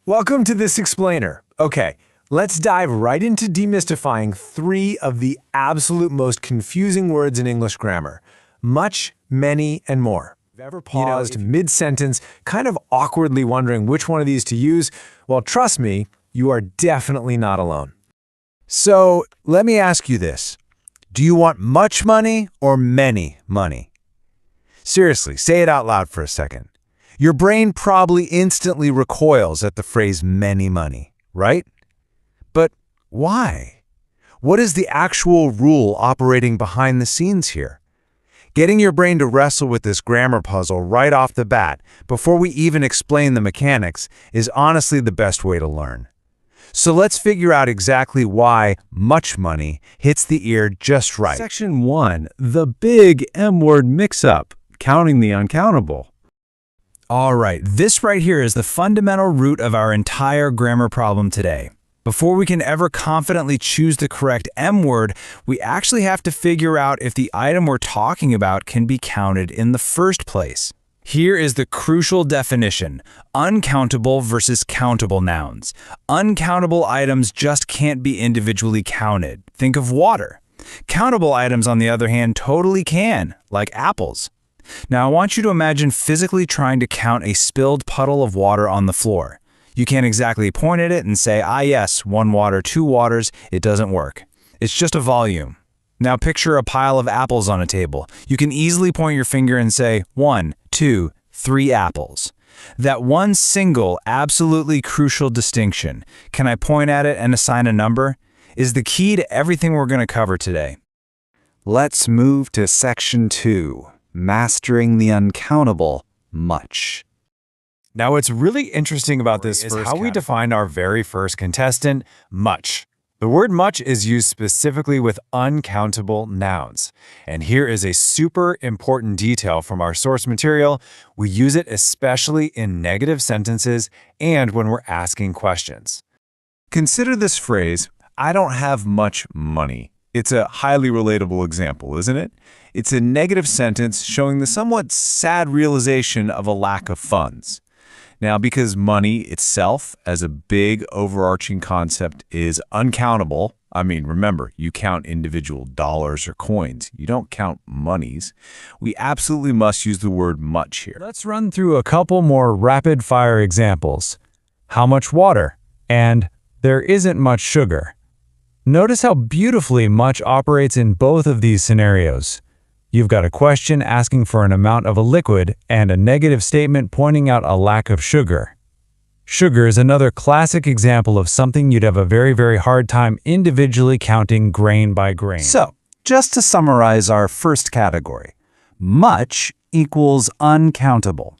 Welcome to This Explainer. Okay, let's dive right into demystifying three of the absolute most confusing words in English grammar: much, many, and more. If you've ever paused mid-sentence, kind of awkwardly wondering which one of these to use, well, trust me, you are definitely not alone. So, let me ask you this. Do you want much money or many money? Seriously, say it out loud for a second. Your brain probably instantly recoils at the phrase many money, right? But why? What is the actual rule operating behind the scenes here? Getting your brain to wrestle with this grammar puzzle right off the bat, before we even explain the mechanics, is honestly the best way to learn. So let's figure out exactly why much money hits the ear just right. Section 1, the big M-word mix-up, counting the uncountable. All right, this right here is the fundamental root of our entire grammar problem today. Before we can ever confidently choose the correct M word, we actually have to figure out if the item we're talking about can be counted in the first place. Here is the crucial definition: uncountable versus countable nouns. Uncountable items just can't be individually counted. Think of water. Countable items, on the other hand, totally can, like apples. Now, I want you to imagine physically trying to count a spilled puddle of water on the floor. You can't exactly point at it and say, yes, 1 water, 2 waters. It doesn't work. It's just a volume. Now picture a pile of apples on a table. You can easily point your finger and say 1, 2, 3 apples. That one single, absolutely crucial distinction, can I point at it and assign a number, is the key to everything we're going to cover today. Let's move to Section 2. Mastering the uncountable, much. Now, what's really interesting about this is how we defined our very first contestant, much. The word much is used specifically with uncountable nouns. And here is a super important detail from our source material. We use it especially in negative sentences and when we're asking questions. Consider this phrase, I don't have much money. It's a highly relatable example, isn't it? It's a negative sentence showing the somewhat sad realization of a lack of funds. Now, because money itself, as a big overarching concept, is uncountable, remember, you count individual dollars or coins. You don't count monies. We absolutely must use the word much here. Let's run through a couple more rapid-fire examples. How much water? And there isn't much sugar. Notice how beautifully much operates in both of these scenarios. You've got a question asking for an amount of a liquid and a negative statement pointing out a lack of sugar. Sugar is another classic example of something you'd have a very hard time individually counting grain by grain. So, just to summarize our first category, much equals uncountable.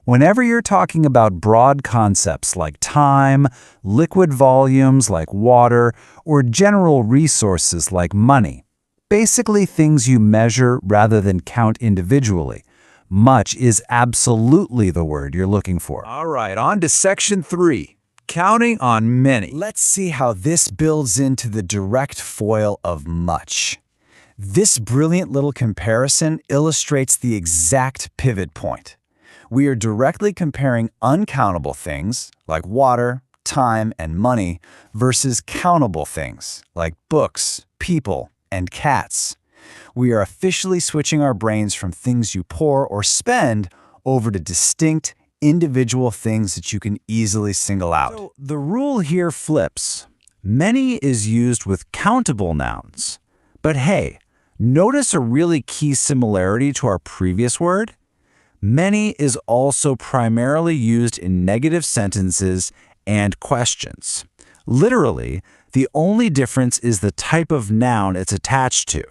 Whenever you're talking about broad concepts like time, liquid volumes like water, or general resources like money, basically things you measure rather than count individually, much is absolutely the word you're looking for. All right, on to Section 3, counting on many. Let's see how this builds into the direct foil of much. This brilliant little comparison illustrates the exact pivot point. We are directly comparing uncountable things, like water, time, and money, versus countable things, like books, people, and cats. We are officially switching our brains from things you pour or spend over to distinct, individual things that you can easily single out. So the rule here flips. Many is used with countable nouns. But hey, notice a really key similarity to our previous word? Many is also primarily used in negative sentences and questions. Literally, the only difference is the type of noun it's attached to.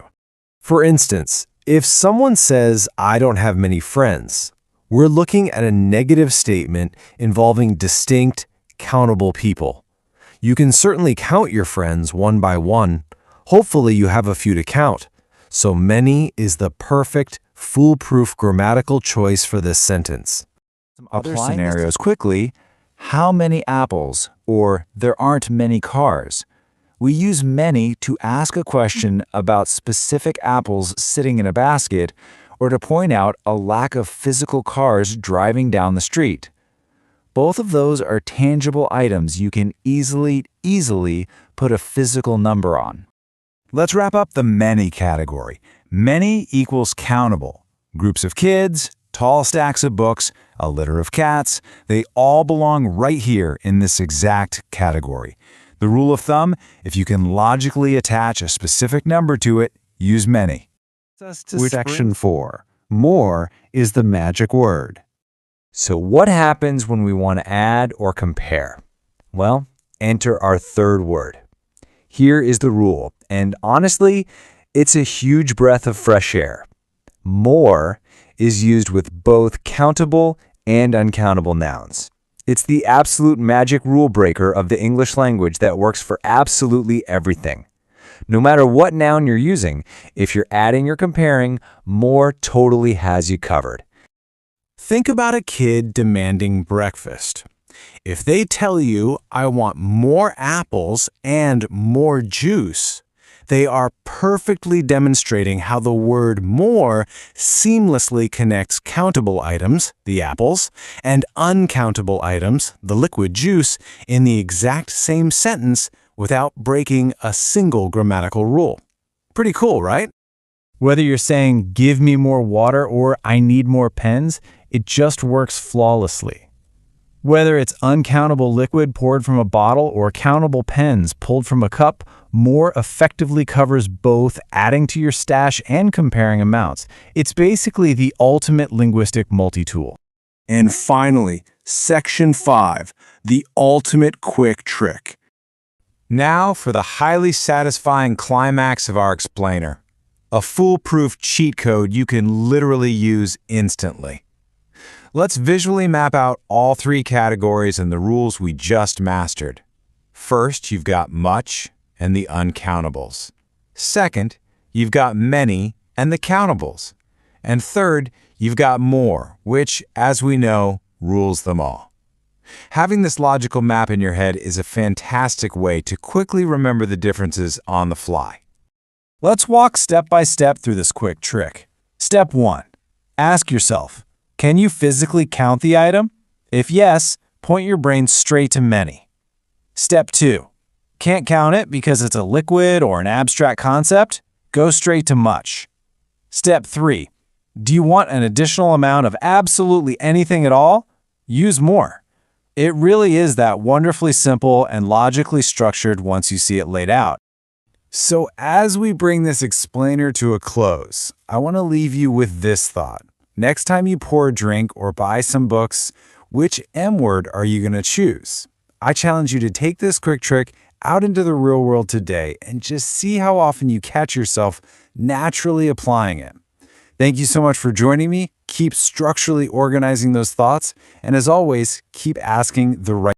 For instance, if someone says, I don't have many friends, we're looking at a negative statement involving distinct, countable people. You can certainly count your friends one by one. Hopefully you have a few to count. So many is the perfect, foolproof grammatical choice for this sentence. Some other scenarios quickly. How many apples? Or there aren't many cars. We use many to ask a question about specific apples sitting in a basket or to point out a lack of physical cars driving down the street. Both of those are tangible items you can easily put a physical number on. Let's wrap up the many category. Many equals countable. Groups of kids, tall stacks of books, a litter of cats, they all belong right here in this exact category. The rule of thumb, if you can logically attach a specific number to it, use many. Section 4. More is the magic word. So what happens when we want to add or compare? Well, enter our third word. Here is the rule, and honestly, it's a huge breath of fresh air. More is used with both countable and uncountable nouns. It's the absolute magic rule breaker of the English language that works for absolutely everything. No matter what noun you're using, if you're adding or comparing, more totally has you covered. Think about a kid demanding breakfast. If they tell you, I want more apples and more juice, they are perfectly demonstrating how the word more seamlessly connects countable items, the apples, and uncountable items, the liquid juice, in the exact same sentence without breaking a single grammatical rule. Pretty cool, right? Whether you're saying, give me more water or I need more pens, it just works flawlessly. Whether it's uncountable liquid poured from a bottle or countable pens pulled from a cup, more effectively covers both adding to your stash and comparing amounts. It's basically the ultimate linguistic multi-tool. And finally, Section 5, the ultimate quick trick. Now for the highly satisfying climax of our explainer. A foolproof cheat code you can literally use instantly. Let's visually map out all three categories and the rules we just mastered. First, you've got much and the uncountables. Second, you've got many and the countables. And third, you've got more, which, as we know, rules them all. Having this logical map in your head is a fantastic way to quickly remember the differences on the fly. Let's walk step by step through this quick trick. Step 1. Ask yourself, can you physically count the item? If yes, point your brain straight to many. Step 2. Can't count it because it's a liquid or an abstract concept? Go straight to much. Step 3. Do you want an additional amount of absolutely anything at all? Use more. It really is that wonderfully simple and logically structured once you see it laid out. So as we bring this explainer to a close, I want to leave you with this thought. Next time you pour a drink or buy some books, which M word are you going to choose? I challenge you to take this quick trick out into the real world today and just see how often you catch yourself naturally applying it. Thank you so much for joining me. Keep structurally organizing those thoughts, and as always, keep asking the right